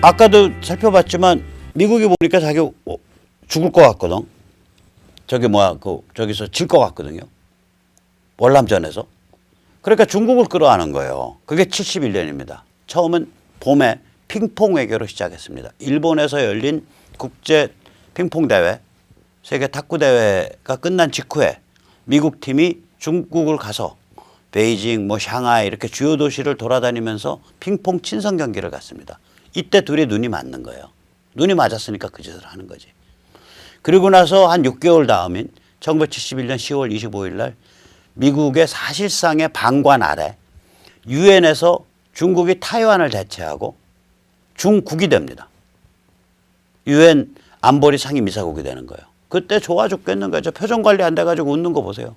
아까도 살펴봤지만 미국이 보니까 자기 죽을 것 같거든. 저기서 질 것 같거든요. 월남전에서. 그러니까 중국을 끌어안은 거예요. 그게 71년입니다. 처음은 봄에 핑퐁 외교로 시작했습니다. 일본에서 열린 국제 핑퐁 대회, 세계 탁구 대회가 끝난 직후에 미국 팀이 중국을 가서 베이징, 샹하이 이렇게 주요 도시를 돌아다니면서 핑퐁 친선 경기를 갔습니다. 이때 둘이 눈이 맞는 거예요. 눈이 맞았으니까 그 짓을 하는 거지. 그리고 나서 한 6개월 다음인 1971년 10월 25일 날 미국의 사실상의 방관 아래 유엔에서 중국이 타이완을 대체하고 중국이 됩니다. 유엔 안보리 상임이사국이 되는 거예요. 그때 좋아 죽겠는 거죠. 표정 관리 안 돼가지고 웃는 거 보세요.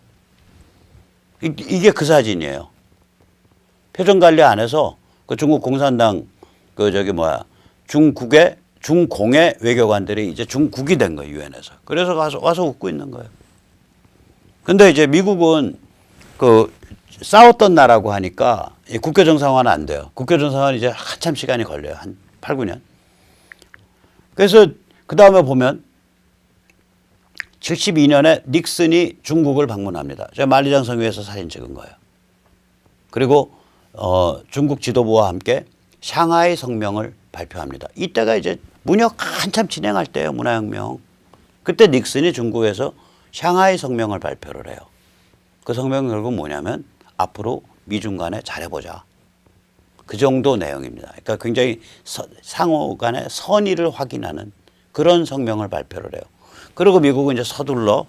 이게 그 사진이에요. 표정 관리 안 해서 그 중국 공산당 중공의 외교관들이 이제 중국이 된 거예요. 유엔에서. 그래서 와서 웃고 있는 거예요. 근데 이제 미국은 싸웠던 나라고 하니까 국교 정상화는 안 돼요. 국교 정상화는 이제 한참 시간이 걸려요. 한 8, 9년. 그래서 그 다음에 보면 72년에 닉슨이 중국을 방문합니다. 제가 만리장성 위에서 사진 찍은 거예요. 그리고 중국 지도부와 함께 샹하이 성명을 발표합니다. 이때가 이제 문혁 한참 진행할 때예요. 문화혁명. 그때 닉슨이 중국에서 샹하이 성명을 발표를 해요. 그 성명은 결국 뭐냐면 앞으로 미중 간에 잘해보자. 그 정도 내용입니다. 그러니까 굉장히 상호 간의 선의를 확인하는 그런 성명을 발표를 해요. 그리고 미국은 이제 서둘러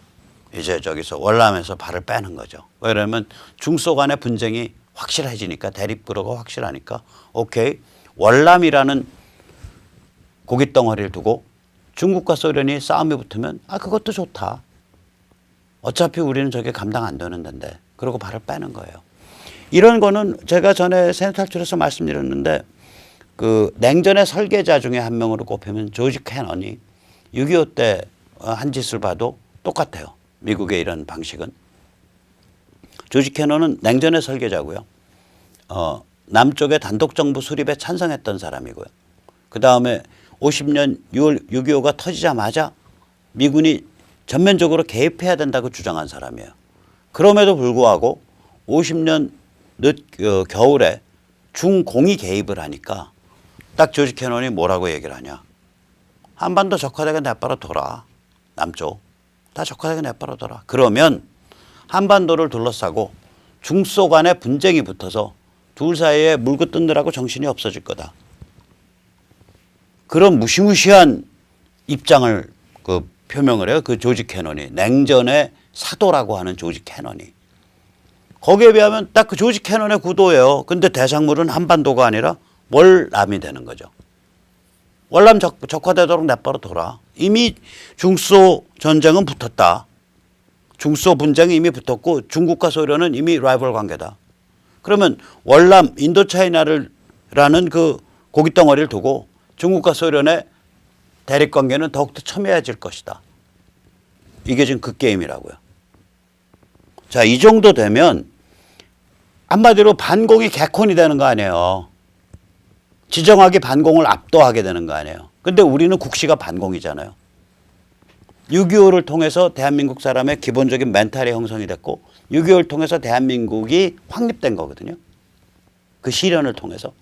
이제 저기서 월남에서 발을 빼는 거죠. 왜냐하면 중소 간의 분쟁이 확실해지니까 대립구도가 확실하니까 오케이 월남이라는 고깃덩어리를 두고 중국과 소련이 싸움이 붙으면 그것도 좋다. 어차피 우리는 저게 감당 안 되는 데인데 그러고 발을 빼는 거예요. 이런 거는 제가 전에 센탈출에서 말씀드렸는데 그 냉전의 설계자 중에 한 명으로 꼽히면 조지 캐넌이 6.25 때 한 짓을 봐도 똑같아요. 미국의 이런 방식은. 조지 캐넌은 냉전의 설계자고요. 남쪽의 단독정부 수립에 찬성했던 사람이고요. 그 다음에 50년 6월 6.25가 터지자마자 미군이 전면적으로 개입해야 된다고 주장한 사람이에요. 그럼에도 불구하고 50년 겨울에 중공이 개입을 하니까 딱 조지 캐논이 뭐라고 얘기를 하냐. 한반도 적화되게 내버려 둬라. 남쪽. 다 적화되게 내버려 둬라. 그러면 한반도를 둘러싸고 중소 간의 분쟁이 붙어서 둘 사이에 물고 뜯느라고 정신이 없어질 거다. 그런 무시무시한 입장을 표명을 해요. 그 조지 캐논이. 냉전의 사도라고 하는 조지 캐논이. 거기에 비하면 딱 그 조지 캐논의 구도예요. 근데 대상물은 한반도가 아니라 월남이 되는 거죠. 월남 적화되도록 내버려 둬라. 이미 중소 전쟁은 붙었다. 중소 분쟁이 이미 붙었고 중국과 소련은 이미 라이벌 관계다. 그러면 월남 인도차이나라는 그 고깃덩어리를 두고 중국과 소련의 대립관계는 더욱더 첨예해질 것이다. 이게 지금 그 게임이라고요. 자, 이 정도 되면 한마디로 반공이 개콘이 되는 거 아니에요. 지정학이 반공을 압도하게 되는 거 아니에요. 근데 우리는 국시가 반공이잖아요. 6.25를 통해서 대한민국 사람의 기본적인 멘탈이 형성이 됐고 6.25를 통해서 대한민국이 확립된 거거든요. 그 시련을 통해서.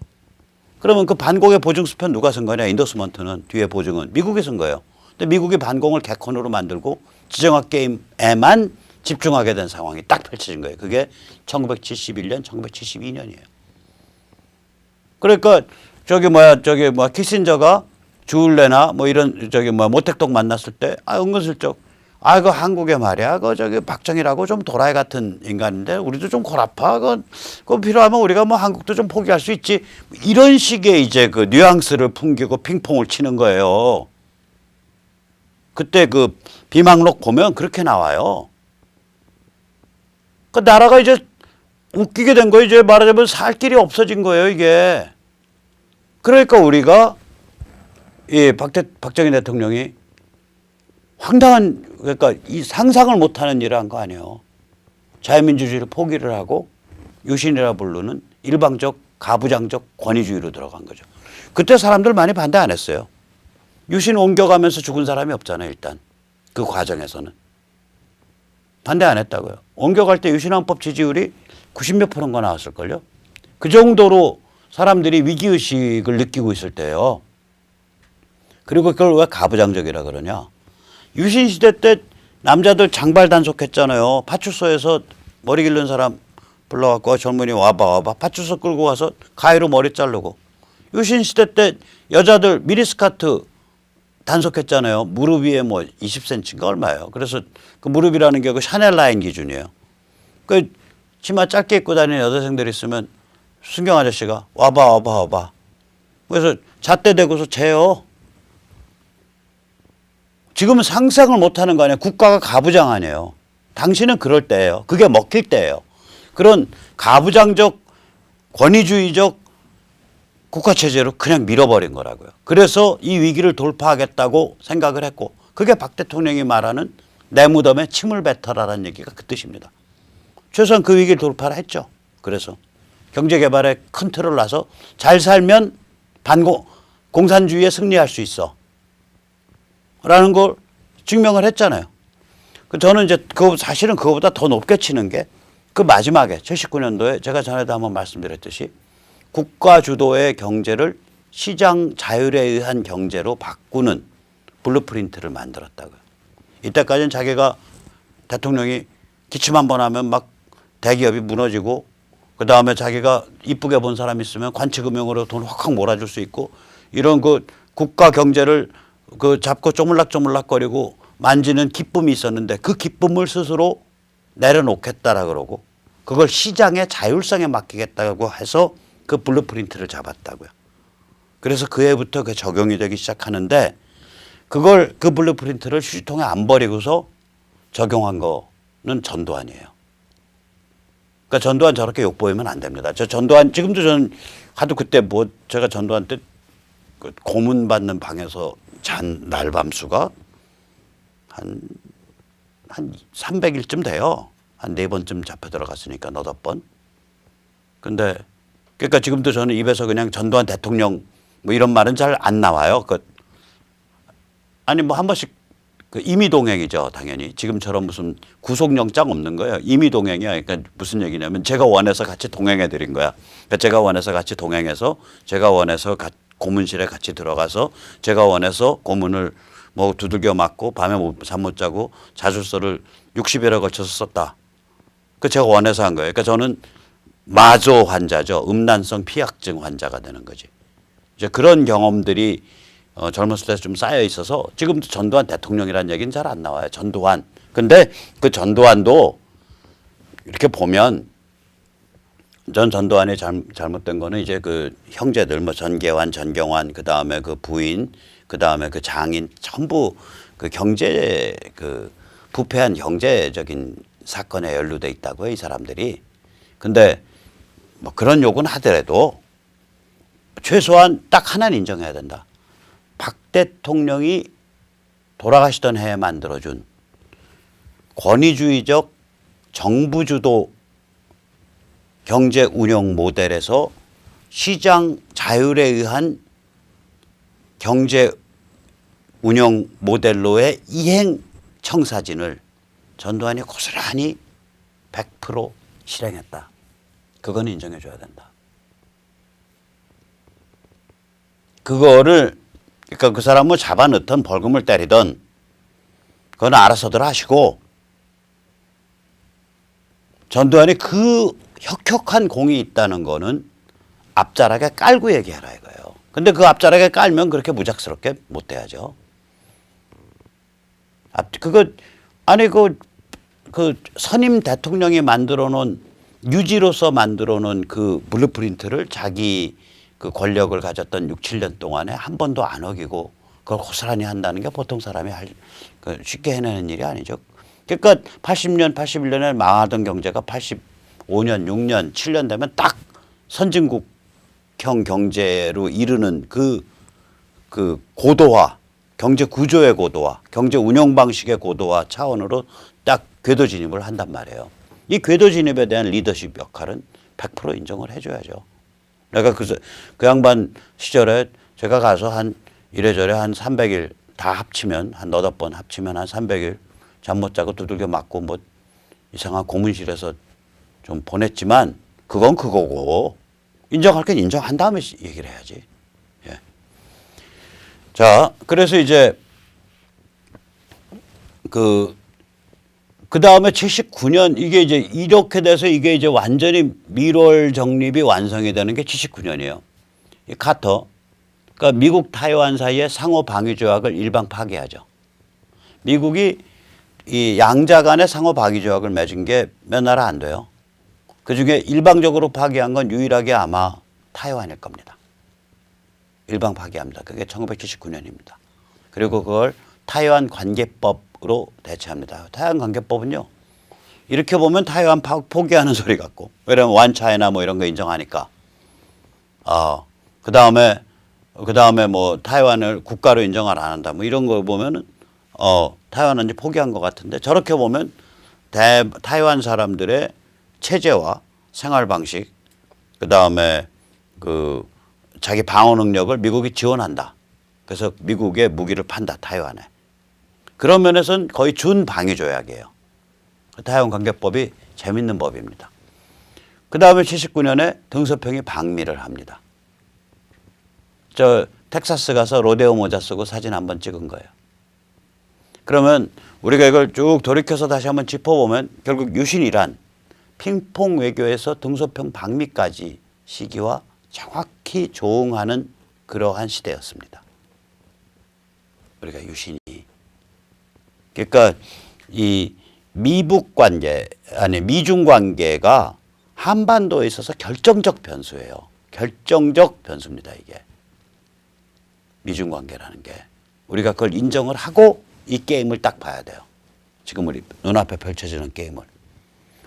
그러면 그 반공의 보증수표 누가 쓴 거냐. 인도스먼트는 뒤에 보증은 미국이 쓴 거예요. 근데 미국이 반공을 개콘으로 만들고 지정학 게임에만 집중하게 된 상황이 딱 펼쳐진 거예요. 그게 1971년, 1972년이에요. 그러니까 키신저가 주울레나 이런 모택동 만났을 때 은근슬쩍 그 한국에 말이야 박정희라고 좀 도라이 같은 인간인데 우리도 좀 골 아파. 그거 필요하면 우리가 한국도 좀 포기할 수 있지. 이런 식의 이제 그 뉘앙스를 풍기고 핑퐁을 치는 거예요. 그때 그 비망록 보면 그렇게 나와요. 그 나라가 이제 웃기게 된 거예요. 이제 말하자면 살 길이 없어진 거예요, 이게. 그러니까 우리가 박정희 대통령이 황당한 그러니까 이 상상을 못하는 일을 한 거 아니에요. 자유민주주의를 포기를 하고 유신이라 부르는 일방적 가부장적 권위주의로 들어간 거죠. 그때 사람들 많이 반대 안 했어요. 유신 옮겨가면서 죽은 사람이 없잖아요. 일단 그 과정에서는. 반대 안 했다고요. 옮겨갈 때 유신헌법 지지율이 90몇 %인가 나왔을걸요. 그 정도로 사람들이 위기의식을 느끼고 있을 때예요. 그리고 그걸 왜 가부장적이라 그러냐. 유신시대 때 남자들 장발 단속했잖아요. 파출소에서 머리 기른 사람 불러갖고 젊은이 와봐. 파출소 끌고 와서 가위로 머리 자르고. 유신시대 때 여자들 미니스커트 단속했잖아요. 무릎 위에 뭐 20cm인가 얼마예요. 그래서 그 무릎이라는 게 그 샤넬 라인 기준이에요. 그 치마 짧게 입고 다니는 여대생들 있으면 순경 아저씨가 와봐. 그래서 잣대 대고서 재요. 지금은 상상을 못하는 거 아니에요. 국가가 가부장 아니에요. 당신은 그럴 때예요. 그게 먹힐 때예요. 그런 가부장적 권위주의적 국가체제로 그냥 밀어버린 거라고요. 그래서 이 위기를 돌파하겠다고 생각을 했고 그게 박 대통령이 말하는 내 무덤에 침을 뱉어라라는 얘기가 그 뜻입니다. 최소한 그 위기를 돌파를 했죠. 그래서 경제개발에 큰 틀을 놔서 잘 살면 공산주의에 승리할 수 있어. 라는 걸 증명을 했잖아요. 저는 이제 사실은 그거보다 더 높게 치는 게 그 마지막에 79년도에 제가 전에도 한번 말씀드렸듯이 국가 주도의 경제를 시장 자율에 의한 경제로 바꾸는 블루프린트를 만들었다고요. 이때까지는 자기가 대통령이 기침 한번 하면 막 대기업이 무너지고 그다음에 자기가 이쁘게 본 사람 있으면 관치금융으로 돈 확 몰아줄 수 있고 이런 그 국가 경제를 그 잡고 쪼물락쪼물락거리고 만지는 기쁨이 있었는데 그 기쁨을 스스로 내려놓겠다라 그러고 그걸 시장의 자율성에 맡기겠다고 해서 그 블루프린트를 잡았다고요. 그래서 그 해부터 그 적용이 되기 시작하는데 그 블루프린트를 휴지통에 안 버리고서 적용한 거는 전두환이에요. 그러니까 전두환 저렇게 욕보이면 안 됩니다. 저 전두환 지금도 저는 하도 그때 제가 전두환 때 그 고문 받는 방에서 잔 날밤수가 한 300일쯤 돼요. 한 4번쯤 잡혀 들어갔으니까 8번. 근데 그러니까 지금도 저는 입에서 그냥 전두환 대통령 뭐 이런 말은 잘 안 나와요. 아니 뭐 한 번씩 임의동행이죠. 당연히 지금처럼 무슨 구속영장 없는 거예요. 임의동행이야. 그러니까 무슨 얘기냐면 제가 원해서 같이 동행해 드린 거야. 그러니까 제가 원해서 같이 동행해서 제가 원해서 고문실에 같이 들어가서 제가 원해서 고문을 뭐 두들겨 맞고 밤에 잠 못 자고 자술서를 60일에 걸쳐서 썼다. 그 제가 원해서 한 거예요. 그러니까 저는 마조 환자죠. 음란성 피약증 환자가 되는 거지. 이제 그런 경험들이 젊었을 때 좀 쌓여 있어서 지금도 전두환 대통령이라는 얘기는 잘 안 나와요. 전두환. 근데 그 전두환도 이렇게 보면 전 전두환이 잘못된 거는 이제 그 형제들 뭐 전계환, 전경환, 그 다음에 그 부인, 그 다음에 그 장인 전부 그 경제 그 부패한 경제적인 사건에 연루돼 있다고요. 이 사람들이. 근데 뭐 그런 욕은 하더라도 최소한 딱 하나는 인정해야 된다. 박 대통령이 돌아가시던 해에 만들어준 권위주의적 정부 주도 경제 운영 모델에서 시장 자율에 의한 경제 운영 모델로의 이행 청사진을 전두환이 고스란히 100% 실행했다. 그건 인정해 줘야 된다. 그거를 그러니까 그 사람을 잡아넣던 벌금을 때리던 그건 알아서들 하시고 전두환이 그 혁혁한 공이 있다는 거는 앞자락에 깔고 얘기해라 이거예요. 근데 그 앞자락에 깔면 그렇게 무작스럽게 못 돼야죠. 그 선임 대통령이 만들어 놓은 유지로서 만들어 놓은 그 블루프린트를 자기 그 권력을 가졌던 6, 7년 동안에 한 번도 안 어기고 그걸 고스란히 한다는 게 보통 사람이 쉽게 해내는 일이 아니죠. 그러니까 80년, 81년에 망하던 경제가 85년, 6년, 7년 되면 딱 선진국형 경제로 이르는 그 고도화, 경제 구조의 고도화, 경제 운영 방식의 고도화 차원으로 딱 궤도 진입을 한단 말이에요. 이 궤도 진입에 대한 리더십 역할은 100% 인정을 해줘야죠. 내가 그 양반 시절에 제가 가서 한 이래저래 한 300일 다 합치면 한 너댓 번 합치면 한 300일 잠 못 자고 두들겨 맞고 뭐 이상한 고문실에서 좀 보냈지만 그건 그거고 인정할 건 인정한 다음에 얘기를 해야지. 예. 자, 그래서 이제 그 다음에 79년 이게 이제 이렇게 돼서 이게 이제 완전히 밀월 정립이 완성이 되는 게 79년이에요. 이 카터. 그러니까 미국 타이완 사이에 상호 방위 조약을 일방 파기하죠. 미국이 이 양자 간의 상호 방위 조약을 맺은 게 몇 나라 안 돼요. 그중에 일방적으로 파기한 건 유일하게 아마 타이완일 겁니다. 일방 파기합니다. 그게 1979년입니다. 그리고 그걸 타이완 관계법으로 대체합니다. 타이완 관계법은요. 이렇게 보면 타이완 포기하는 소리 같고 왜냐하면 완차이나 뭐 이런 거 인정하니까 그 다음에 뭐 타이완을 국가로 인정을 안 한다 뭐 이런 거 보면은 타이완은 이제 포기한 것 같은데 저렇게 보면 타이완 사람들의 체제와 생활 방식 그 다음에 그 자기 방어 능력을 미국이 지원한다. 그래서 미국의 무기를 판다 타이완에. 그런 면에서는 거의 준 방위 조약이에요. 타이완 관계법이 재밌는 법입니다. 그 다음에 79년에 등소평이 방미를 합니다. 저 텍사스 가서 로데오 모자 쓰고 사진 한번 찍은 거예요. 그러면 우리가 이걸 쭉 돌이켜서 다시 한번 짚어보면 결국 유신이란 핑퐁 외교에서 등소평 방미까지 시기와 정확히 조응하는 그러한 시대였습니다. 우리가 유신이. 그러니까 이 미북 관계, 아니 미중 관계가 한반도에 있어서 결정적 변수예요. 결정적 변수입니다, 이게. 미중 관계라는 게. 우리가 그걸 인정을 하고 이 게임을 딱 봐야 돼요. 지금 우리 눈앞에 펼쳐지는 게임을.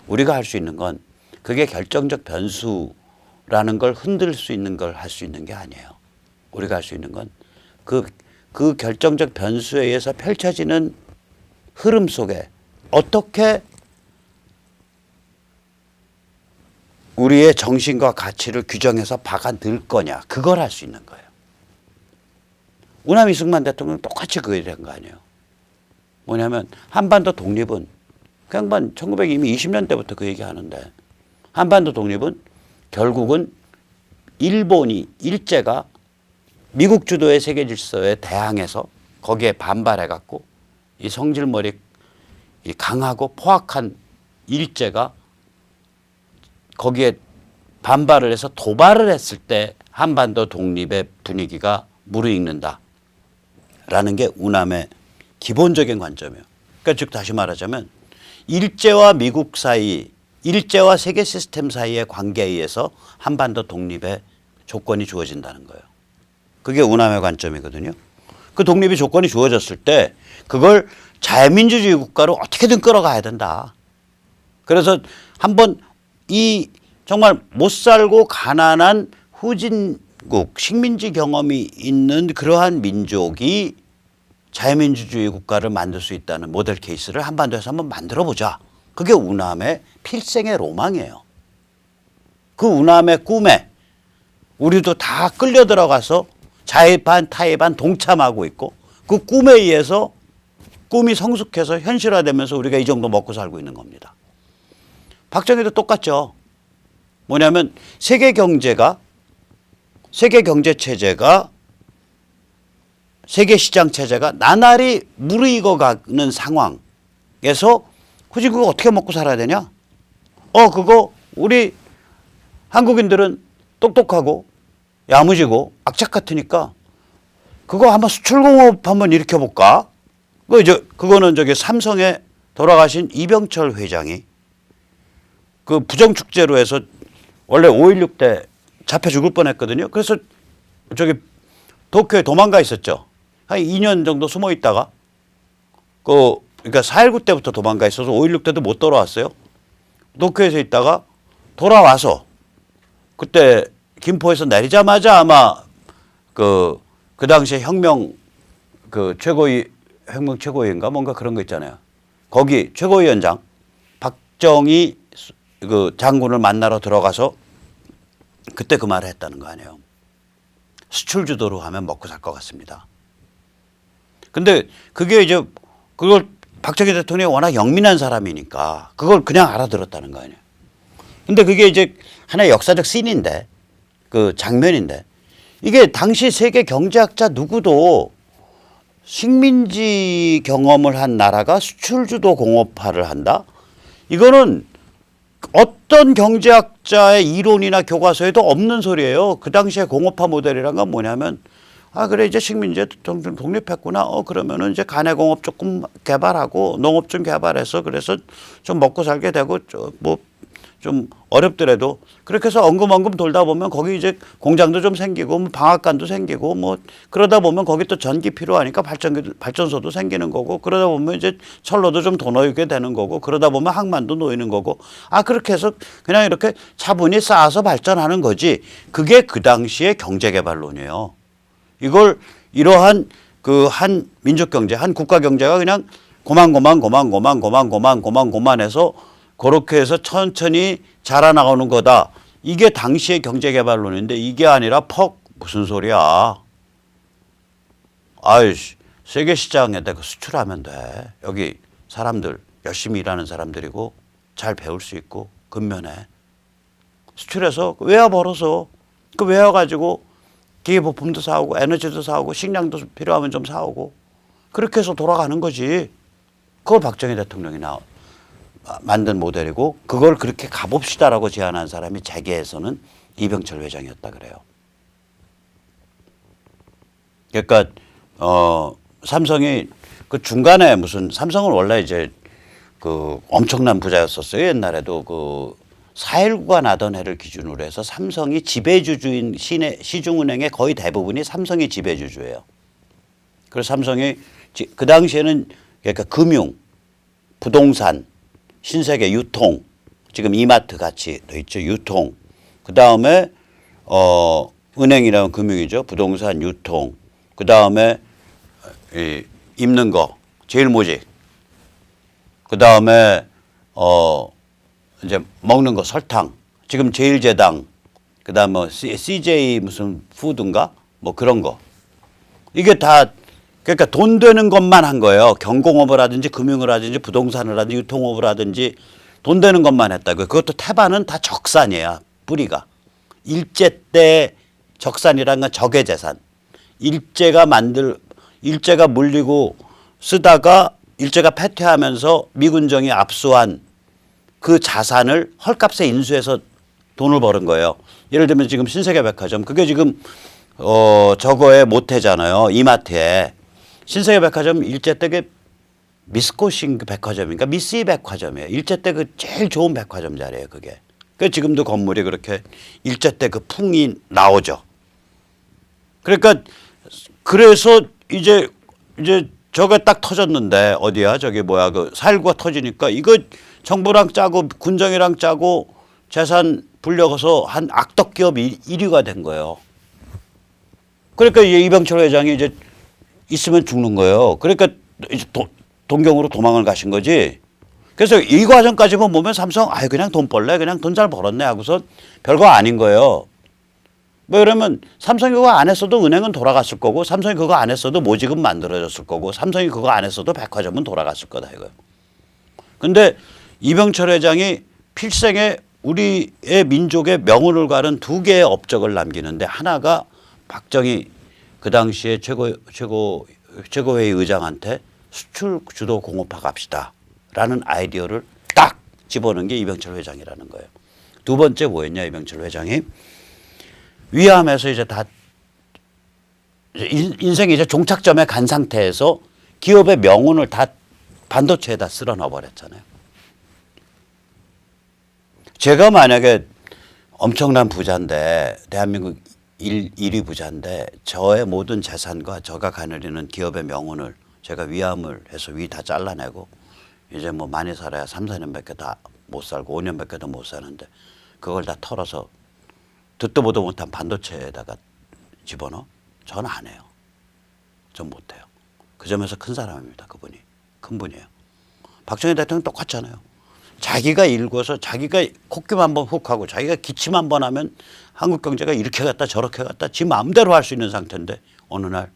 우리가 할 수 있는 건 그게 결정적 변수라는 걸 흔들 수 있는 걸 할 수 있는 게 아니에요. 우리가 할 수 있는 건 그 결정적 변수에 의해서 펼쳐지는 흐름 속에 어떻게 우리의 정신과 가치를 규정해서 박아넣을 거냐. 그걸 할 수 있는 거예요. 우남 이승만 대통령 똑같이 그 일을 한 거 아니에요. 뭐냐면 한반도 독립은 그 양반 1920년대부터 그 얘기 하는데 한반도 독립은 결국은 일본이 일제가 미국 주도의 세계 질서에 대항해서 거기에 반발해 갖고 이 성질머리 이 강하고 포악한 일제가 거기에 반발을 해서 도발을 했을 때 한반도 독립의 분위기가 무르익는다라는 게 우남의 기본적인 관점이에요. 그러니까 즉 다시 말하자면 일제와 미국 사이, 일제와 세계 시스템 사이의 관계에 의해서 한반도 독립의 조건이 주어진다는 거예요. 그게 우남의 관점이거든요. 그 독립의 조건이 주어졌을 때 그걸 자유민주주의 국가로 어떻게든 끌어가야 된다. 그래서 한번 이 정말 못 살고 가난한 후진국, 식민지 경험이 있는 그러한 민족이 자유민주주의 국가를 만들 수 있다는 모델 케이스를 한반도에서 한번 만들어 보자. 그게 우남의 필생의 로망이에요. 그 우남의 꿈에 우리도 다 끌려 들어가서 자의반 타의반 동참하고 있고 그 꿈에 의해서 꿈이 성숙해서 현실화되면서 우리가 이 정도 먹고 살고 있는 겁니다. 박정희도 똑같죠. 뭐냐면 세계 경제 체제가 세계 시장 체제가 나날이 무르익어가는 상황에서 후진국이 어떻게 먹고 살아야 되냐? 그거 우리 한국인들은 똑똑하고 야무지고 악착 같으니까 그거 한번 수출공업 한번 일으켜볼까? 그거는 삼성에 돌아가신 이병철 회장이 그 부정축제로 해서 원래 5.16 때 잡혀 죽을 뻔했거든요. 그래서 도쿄에 도망가 있었죠. 한 2년 정도 숨어 있다가 그러니까 4.19 때부터 도망가 있어서 5.16 때도 못 돌아왔어요. 도쿄에서 있다가 돌아와서 그때 김포에서 내리자마자 아마 그 당시에 혁명 최고위인가 뭔가 그런 거 있잖아요. 거기 최고위원장 박정희 그 장군을 만나러 들어가서 그때 그 말을 했다는 거 아니에요. 수출 주도로 하면 먹고 살 것 같습니다. 근데 그게 이제 그걸 박정희 대통령이 워낙 영민한 사람이니까 그걸 그냥 알아들었다는 거 아니에요. 근데 그게 이제 하나의 역사적 씬인데 그 장면인데 이게 당시 세계 경제학자 누구도 식민지 경험을 한 나라가 수출 주도 공업화를 한다? 이거는 어떤 경제학자의 이론이나 교과서에도 없는 소리예요. 그 당시에 공업화 모델이란 건 뭐냐면 아 그래 이제 식민지에 독립했구나. 그러면은 이제 가내공업 조금 개발하고 농업 좀 개발해서 그래서 좀 먹고 살게 되고 뭐 좀 어렵더라도 그렇게 해서 엉금엉금 돌다 보면 거기 이제 공장도 좀 생기고 뭐 방앗간도 생기고 뭐 그러다 보면 거기 또 전기 필요하니까 발전소도 생기는 거고 그러다 보면 이제 철로도 좀 더 놓이게 되는 거고 그러다 보면 항만도 놓이는 거고 아 그렇게 해서 그냥 이렇게 차분히 쌓아서 발전하는 거지. 그게 그 당시의 경제개발론이에요. 이걸 이러한 그 한 민족 경제, 한 국가 경제가 그냥 고만해서 그렇게 해서 천천히 자라나가는 거다. 이게 당시의 경제개발론인데 이게 아니라 무슨 소리야. 아이씨, 세계시장에다가 수출하면 돼. 여기 사람들 열심히 일하는 사람들이고 잘 배울 수 있고 근면에 수출해서 외화 벌어서 그 외화 가지고 기계부품도 사오고 에너지도 사오고 식량도 필요하면 좀 사오고 그렇게 해서 돌아가는 거지. 그걸 박정희 대통령이 만든 모델이고 그걸 그렇게 가봅시다라고 제안한 사람이 재계에서는 이병철 회장이었다 그래요. 그러니까 삼성이 그 중간에 무슨 삼성은 원래 이제 그 엄청난 부자였었어요. 옛날에도 그 4.19가 나던 해를 기준으로 해서 삼성이 지배주주인 시중은행의 거의 대부분이 삼성이 지배주주예요. 그래서 삼성이 그 당시에는 그러니까 금융, 부동산, 신세계 유통, 지금 이마트 같이 돼 있죠. 유통. 그 다음에 은행이라는 금융이죠. 부동산, 유통. 그 다음에 입는 거, 제일모직. 그 다음에 이제 먹는 거 설탕. 지금 제일제당. 그 다음에 뭐 CJ 무슨 푸드인가 뭐 그런 거. 이게 다 그러니까 돈 되는 것만 한 거예요. 경공업을 하든지 금융을 하든지 부동산을 하든지 유통업을 하든지 돈 되는 것만 했다고요. 그것도 태반은 다 적산이에요. 뿌리가. 일제 때 적산이라는 건 적의 재산. 일제가 물리고 쓰다가 일제가 패퇴하면서 미군정이 압수한 그 자산을 헐값에 인수해서 돈을 버는 거예요. 예를 들면 지금 신세계백화점 그게 지금 저거에 모태잖아요. 이마트에. 신세계백화점 일제 때 그 미스코싱 백화점인가 미스이 백화점이에요. 일제 때 그 제일 좋은 백화점 자리예요. 그게. 그 지금도 건물이 그렇게 일제 때 그 풍이 나오죠. 그러니까 그래서 이제 저게 딱 터졌는데 어디야 저기 뭐야 그 4.19가 터지니까 이거 정부랑 짜고 군정이랑 짜고 재산 불려서 한 악덕 기업 1위가 된 거예요. 그러니까 이병철 회장이 이제 있으면 죽는 거예요. 그러니까 이제 동경으로 도망을 가신 거지. 그래서 이 과정까지만 보면 삼성 그냥 돈 벌래 그냥 돈 잘 벌었네 하고서 별거 아닌 거예요. 뭐 이러면 삼성이 그거 안 했어도 은행은 돌아갔을 거고 삼성이 그거 안 했어도 모직은 만들어졌을 거고 삼성이 그거 안 했어도 백화점은 돌아갔을 거다 이거예요. 근데 이병철 회장이 필생에 우리의 민족의 명운을 가른 두 개의 업적을 남기는데 하나가 박정희 그 당시에 최고회의 의장한테 수출 주도 공업화 갑시다 라는 아이디어를 딱 집어넣은 게 이병철 회장이라는 거예요. 두 번째 뭐였냐 이병철 회장이 위암에서 이제 다 인생이 이제 종착점에 간 상태에서 기업의 명운을 다 반도체에다 쓸어 넣어버렸잖아요. 제가 만약에 엄청난 부자인데 대한민국 1위 부자인데 저의 모든 재산과 저가 가누리는 기업의 명운을 제가 위암을 해서 위 다 잘라내고 이제 뭐 많이 살아야 3, 4년밖에 다 못 살고 5년밖에 더 못 사는데 그걸 다 털어서 듣도 보도 못한 반도체에다가 집어넣어? 저는 안 해요. 전 못해요. 그 점에서 큰 사람입니다. 그분이. 큰 분이에요. 박정희 대통령 똑같잖아요. 자기가 일궈서 자기가 콧김 한번 훅 하고 자기가 기침 한번 하면 한국 경제가 이렇게 갔다 저렇게 갔다 지 마음대로 할 수 있는 상태인데 어느 날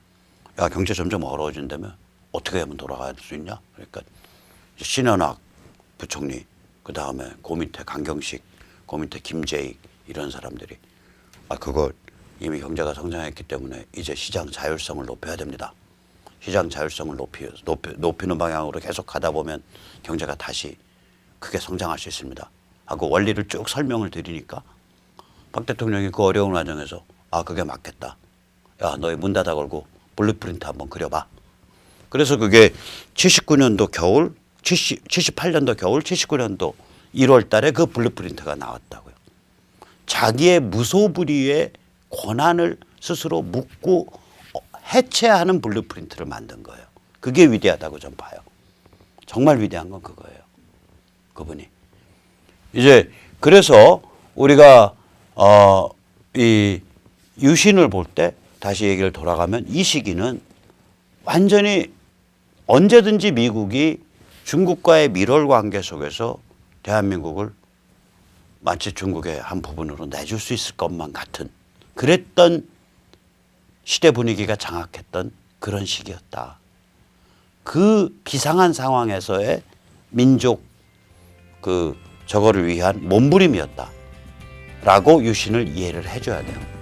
야 경제 점점 어려워진다며 어떻게 하면 돌아갈 수 있냐. 그러니까 신현악 부총리 그다음에 그 밑에 강경식 그 밑에 김재익 이런 사람들이 그거 이미 경제가 성장했기 때문에 이제 시장 자율성을 높여야 됩니다. 시장 자율성을 높이는 방향으로 계속 가다 보면 경제가 다시 크게 성장할 수 있습니다. 하고 원리를 쭉 설명을 드리니까 박 대통령이 그 어려운 과정에서 그게 맞겠다. 야 너희 문 닫아 걸고 블루프린트 한번 그려봐. 그래서 그게 79년도 겨울, 78년도 겨울, 79년도 1월 달에 그 블루프린트가 나왔다고요. 자기의 무소불위의 권한을 스스로 묻고 해체하는 블루프린트를 만든 거예요. 그게 위대하다고 전 봐요. 정말 위대한 건 그거예요. 그분이. 이제 그래서 우리가 이 유신을 볼 때 다시 얘기를 돌아가면 이 시기는 완전히 언제든지 미국이 중국과의 밀월 관계 속에서 대한민국을 마치 중국의 한 부분으로 내줄 수 있을 것만 같은 그랬던 시대 분위기가 장악했던 그런 시기였다. 그 비상한 상황에서의 민족 저거를 위한 몸부림이었다라고 유신을 이해를 해줘야 돼요.